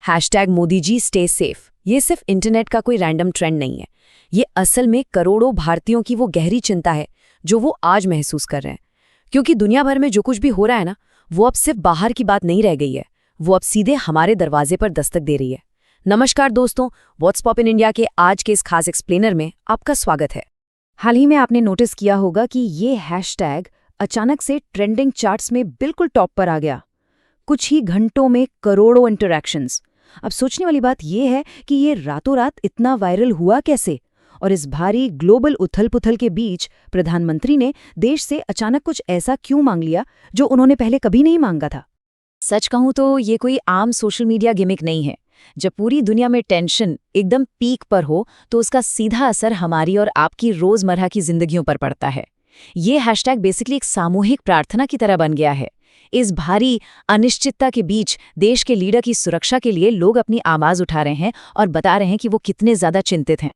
Hashtag Modi ji stay safe ये सिर्फ internet का कोई रैंडम ट्रेंड नहीं है। ये असल में करोड़ों भारतीयों की वो गहरी चिंता है जो वो आज महसूस कर रहे हैं। क्योंकि दुनिया भर में जो कुछ भी हो रहा है ना, वो अब सिर्फ बाहर की बात नहीं रह गई है, वो अब सीधे हमारे दरवाजे पर दस्तक दे रही है। नमस्कार दोस्तों, व्हाट्स पॉप इन इंडिया के आज के इस खास एक्सप्लेनर में आपका स्वागत है। हाल ही में आपने नोटिस किया होगा कि ये हैशटैग अचानक से ट्रेंडिंग चार्ट्स में बिल्कुल टॉप पर आ गया। कुछ ही घंटों में करोड़ों इंटरैक्शंस। अब सोचने वाली बात यह है कि ये रातों रात इतना वायरल हुआ कैसे, और इस भारी ग्लोबल उथल-पुथल के बीच प्रधानमंत्री ने देश से अचानक कुछ ऐसा क्यों मांग लिया जो उन्होंने पहले कभी नहीं मांगा था। सच कहूं तो ये कोई आम सोशल मीडिया गिमिक नहीं है। जब पूरी दुनिया में टेंशन एकदम पीक पर हो तो उसका सीधा असर हमारी और आपकी रोजमर्रा की जिंदगियों पर पड़ता है। ये हैशटैग बेसिकली एक सामूहिक प्रार्थना की तरह बन गया है। इस भारी अनिश्चितता के बीच देश के लीडर की सुरक्षा के लिए लोग अपनी आवाज उठा रहे हैं और बता रहे हैं कि वो कितने ज्यादा चिंतित हैं।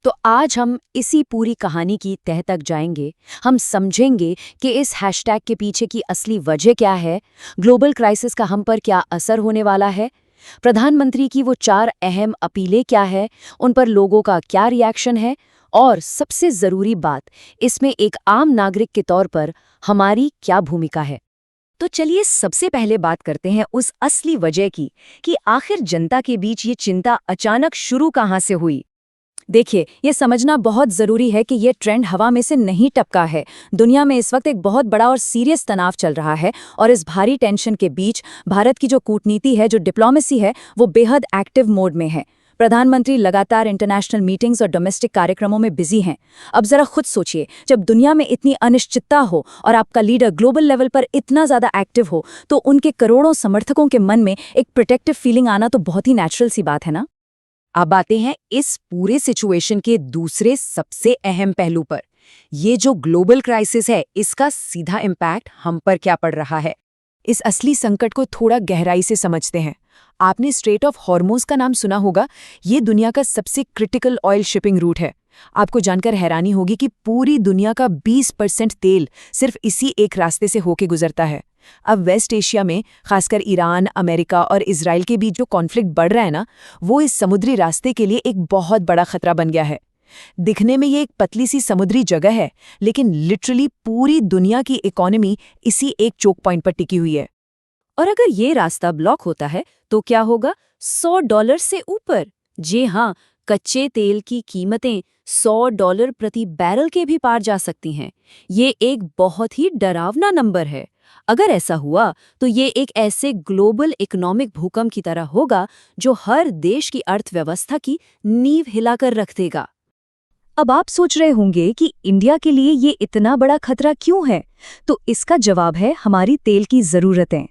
तो आज हम इसी पूरी कहानी की तह तक जाएंगे। हम समझेंगे कि इस हैशटैग के पीछे की असली वजह क्या है, ग्लोबल क्राइसिस का हम पर क्या असर होने वाला है, प्रधानमंत्री की वो 4 अहम अपीलें क्या है, उन पर लोगों का क्या रिएक्शन है, और सबसे जरूरी बात, इसमें एक आम नागरिक के तौर पर हमारी क्या भूमिका है। तो चलिए सबसे पहले बात करते हैं उस असली वजह की कि आखिर जनता के बीच ये चिंता अचानक शुरू कहाँ से हुई। देखिए, ये समझना बहुत ज़रूरी है कि ये ट्रेंड हवा में से नहीं टपका है। दुनिया में इस वक्त एक बहुत बड़ा और सीरियस तनाव चल रहा है, और इस भारी टेंशन के बीच भारत की जो कूटनीति है, जो डिप्लोमेसी है, वो बेहद एक्टिव मोड में है। प्रधानमंत्री लगातार इंटरनेशनल मीटिंग्स और डोमेस्टिक कार्यक्रमों में बिजी हैं। अब जरा खुद सोचिए, जब दुनिया में इतनी अनिश्चितता हो और आपका लीडर ग्लोबल लेवल पर इतना ज़्यादा एक्टिव हो, तो उनके करोड़ों समर्थकों के मन में एक प्रोटेक्टिव फीलिंग आना तो बहुत ही नेचुरल सी बात है ना। अब आते हैं इस पूरे सिचुएशन के दूसरे सबसे अहम पहलू पर। ये जो ग्लोबल क्राइसिस है, इसका सीधा इम्पैक्ट हम पर क्या पड़ रहा है। इस असली संकट को थोड़ा गहराई से समझते हैं। आपने स्ट्रेट ऑफ हॉर्मुज़ का नाम सुना होगा। ये दुनिया का सबसे क्रिटिकल ऑयल शिपिंग रूट है। आपको जानकर हैरानी होगी कि पूरी दुनिया का 20% तेल सिर्फ इसी एक रास्ते से होके गुजरता है। अब वेस्ट एशिया में खासकर ईरान, अमेरिका और इजराइल के बीच जो कॉन्फ्लिक्ट बढ़ रहा है ना, वो इस समुद्री रास्ते के लिए एक बहुत बड़ा खतरा बन गया है। दिखने में ये एक पतली सी समुद्री जगह है, लेकिन लिटरली पूरी दुनिया की इकोनॉमी इसी एक चोक पॉइंट पर टिकी हुई है। और अगर ये रास्ता ब्लॉक होता है तो क्या होगा? $100 से ऊपर। जी हाँ, कच्चे तेल की कीमतें $100 प्रति बैरल के भी पार जा सकती हैं। ये एक बहुत ही डरावना नंबर है। अगर ऐसा हुआ तो ये एक ऐसे ग्लोबल इकोनॉमिक भूकंप की तरह होगा जो हर देश की अर्थव्यवस्था की नींव हिलाकर रख देगा। अब आप सोच रहे होंगे कि इंडिया के लिए ये इतना बड़ा खतरा क्यों है? तो इसका जवाब है हमारी तेल की ज़रूरतें।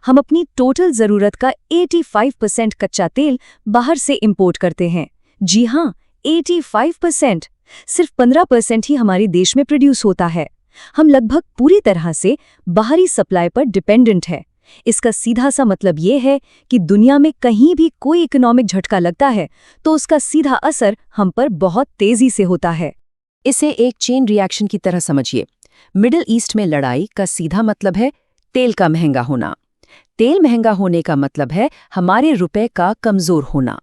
हम अपनी टोटल ज़रूरत का 85% कच्चा तेल बाहर से इंपोर्ट करते हैं। जी हाँ, 85%। सिर्फ 15% ही हमारे देश में प्रोड्यूस होता है। हम लगभग पूरी तरह से बाहरी सप्लाई पर डिपेंडेंट है। इसका सीधा सा मतलब ये है कि दुनिया में कहीं भी कोई इकोनॉमिक झटका लगता है तो उसका सीधा असर हम पर बहुत तेजी से होता है। इसे एक चेन रिएक्शन की तरह समझिए। मिडिल ईस्ट में लड़ाई का सीधा मतलब है तेल का महंगा होना। तेल महंगा होने का मतलब है हमारे रुपए का कमजोर होना,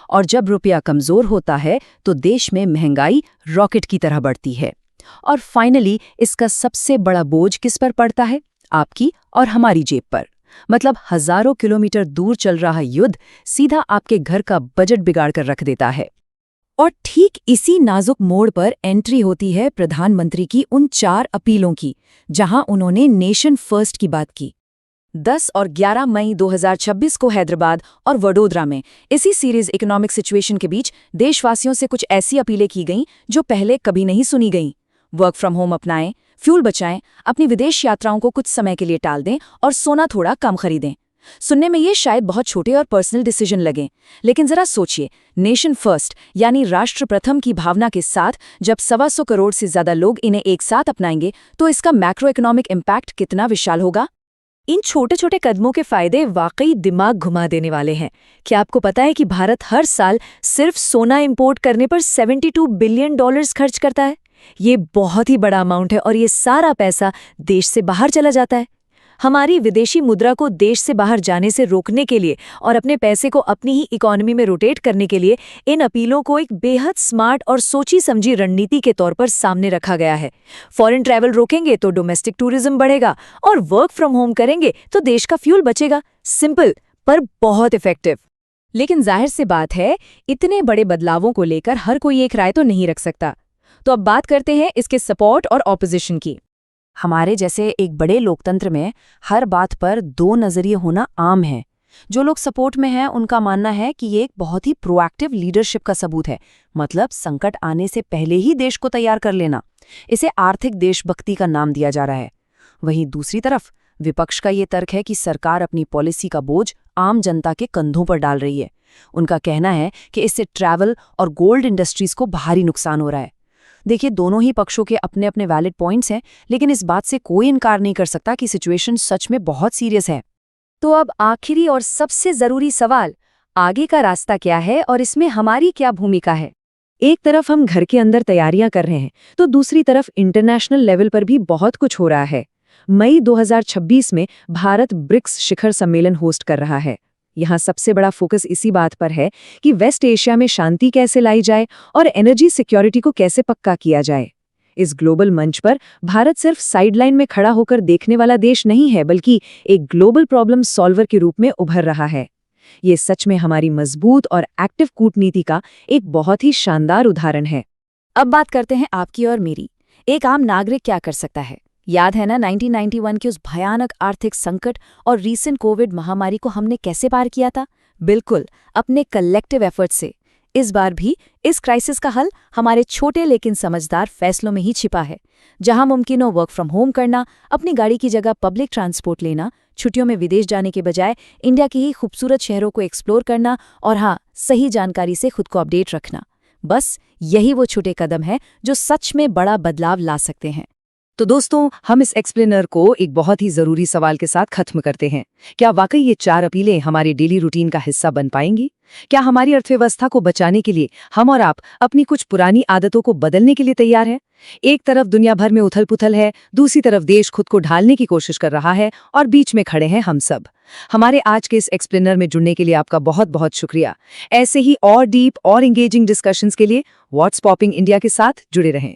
और जब रुपया कमजोर होता है तो देश में महंगाई रॉकेट की तरह बढ़ती है। और फाइनली इसका सबसे बड़ा बोझ किस पर पड़ता है? आपकी और हमारी जेब पर। मतलब हजारों किलोमीटर दूर चल रहा युद्ध सीधा आपके घर का बजट बिगाड़ कर रख देता है। और ठीक इसी नाजुक मोड़ पर एंट्री होती है प्रधानमंत्री की उन 4 अपीलों की, जहां उन्होंने नेशन फर्स्ट की बात की। 10 और 11 मई 2026 को हैदराबाद और वडोदरा में इसी सीरीज इकोनॉमिक सिचुएशन के बीच देशवासियों से कुछ ऐसी अपीलें की गईं जो पहले कभी नहीं सुनी गईं। वर्क फ्रॉम होम अपनाएं, फ्यूल बचाएं, अपनी विदेश यात्राओं को कुछ समय के लिए टाल दें और सोना थोड़ा कम खरीदें। सुनने में ये शायद बहुत छोटे और पर्सनल डिसीजन लगें, लेकिन जरा सोचिए, नेशन फर्स्ट यानी राष्ट्र प्रथम की भावना के साथ जब 125 करोड़ से ज्यादा लोग इन्हें एक साथ अपनाएंगे तो इसका मैक्रो इकोनॉमिक इम्पैक्ट कितना विशाल होगा। इन छोटे छोटे कदमों के फायदे वाकई दिमाग घुमा देने वाले हैं। क्या आपको पता है कि भारत हर साल सिर्फ सोना इंपोर्ट करने पर $72 बिलियन खर्च करता है? ये बहुत ही बड़ा अमाउंट है, और ये सारा पैसा देश से बाहर चला जाता है। हमारी विदेशी मुद्रा को देश से बाहर जाने से रोकने के लिए और अपने पैसे को अपनी ही इकोनॉमी में रोटेट करने के लिए इन अपीलों को एक बेहद स्मार्ट और सोची समझी रणनीति के तौर पर सामने रखा गया है। फॉरेन ट्रैवल रोकेंगे तो डोमेस्टिक टूरिज्म बढ़ेगा और वर्क फ्रॉम होम करेंगे तो देश का फ्यूल बचेगा। सिंपल पर बहुत इफेक्टिव। लेकिन जाहिर सी बात है, इतने बड़े बदलावों को लेकर हर कोई एक राय तो नहीं रख सकता। तो अब बात करते हैं इसके सपोर्ट और ऑपोजिशन की। हमारे जैसे एक बड़े लोकतंत्र में हर बात पर दो नजरिए होना आम है। जो लोग सपोर्ट में हैं उनका मानना है कि ये एक बहुत ही प्रोएक्टिव लीडरशिप का सबूत है, मतलब संकट आने से पहले ही देश को तैयार कर लेना। इसे आर्थिक देशभक्ति का नाम दिया जा रहा है। वहीं दूसरी तरफ विपक्ष का ये तर्क है कि सरकार अपनी पॉलिसी का बोझ आम जनता के कंधों पर डाल रही है। उनका कहना है कि इससे ट्रैवल और गोल्ड इंडस्ट्रीज को भारी नुकसान हो रहा है। देखिए, दोनों ही पक्षों के अपने अपने वैलिड पॉइंट्स हैं, लेकिन इस बात से कोई इनकार नहीं कर सकता कि सिचुएशन सच में बहुत सीरियस है। तो अब आखिरी और सबसे जरूरी सवाल, आगे का रास्ता क्या है और इसमें हमारी क्या भूमिका है? एक तरफ हम घर के अंदर तैयारियां कर रहे हैं, तो दूसरी तरफ इंटरनेशनल लेवल पर भी बहुत कुछ हो रहा है। मई 2026 में भारत ब्रिक्स शिखर सम्मेलन होस्ट कर रहा है। यहाँ सबसे बड़ा फोकस इसी बात पर है कि वेस्ट एशिया में शांति कैसे लाई जाए और एनर्जी सिक्योरिटी को कैसे पक्का किया जाए। इस ग्लोबल मंच पर भारत सिर्फ साइडलाइन में खड़ा होकर देखने वाला देश नहीं है, बल्कि एक ग्लोबल प्रॉब्लम सॉल्वर के रूप में उभर रहा है। ये सच में हमारी मजबूत और एक्टिव कूटनीति का एक बहुत ही शानदार उदाहरण है। अब बात करते हैं आपकी और मेरी। एक आम नागरिक क्या कर सकता है? याद है ना 1991 के उस भयानक आर्थिक संकट और रीसेंट कोविड महामारी को हमने कैसे पार किया था? बिल्कुल, अपने कलेक्टिव एफर्ट से। इस बार भी इस क्राइसिस का हल हमारे छोटे लेकिन समझदार फैसलों में ही छिपा है। जहां मुमकिन हो वर्क फ्रॉम होम करना, अपनी गाड़ी की जगह पब्लिक ट्रांसपोर्ट लेना, छुट्टियों में विदेश जाने के बजाय इंडिया के ही खूबसूरत शहरों को एक्सप्लोर करना और हाँ, सही जानकारी से खुद को अपडेट रखना। बस यही वो छोटे कदम हैं जो सच में बड़ा बदलाव ला सकते हैं। तो दोस्तों, हम इस एक्सप्लेनर को एक बहुत ही जरूरी सवाल के साथ खत्म करते हैं। क्या वाकई ये 4 अपीलें हमारे डेली रूटीन का हिस्सा बन पाएंगी? क्या हमारी अर्थव्यवस्था को बचाने के लिए हम और आप अपनी कुछ पुरानी आदतों को बदलने के लिए तैयार हैं? एक तरफ दुनिया भर में उथल-पुथल है, दूसरी तरफ देश खुद को ढालने की कोशिश कर रहा है और बीच में खड़े हैं हम सब। हमारे आज के इस एक्सप्लेनर में जुड़ने के लिए आपका बहुत बहुत शुक्रिया। ऐसे ही और डीप और एंगेजिंग डिस्कशंस के लिए व्हाट्स पॉपिंग इंडिया के साथ जुड़े रहें।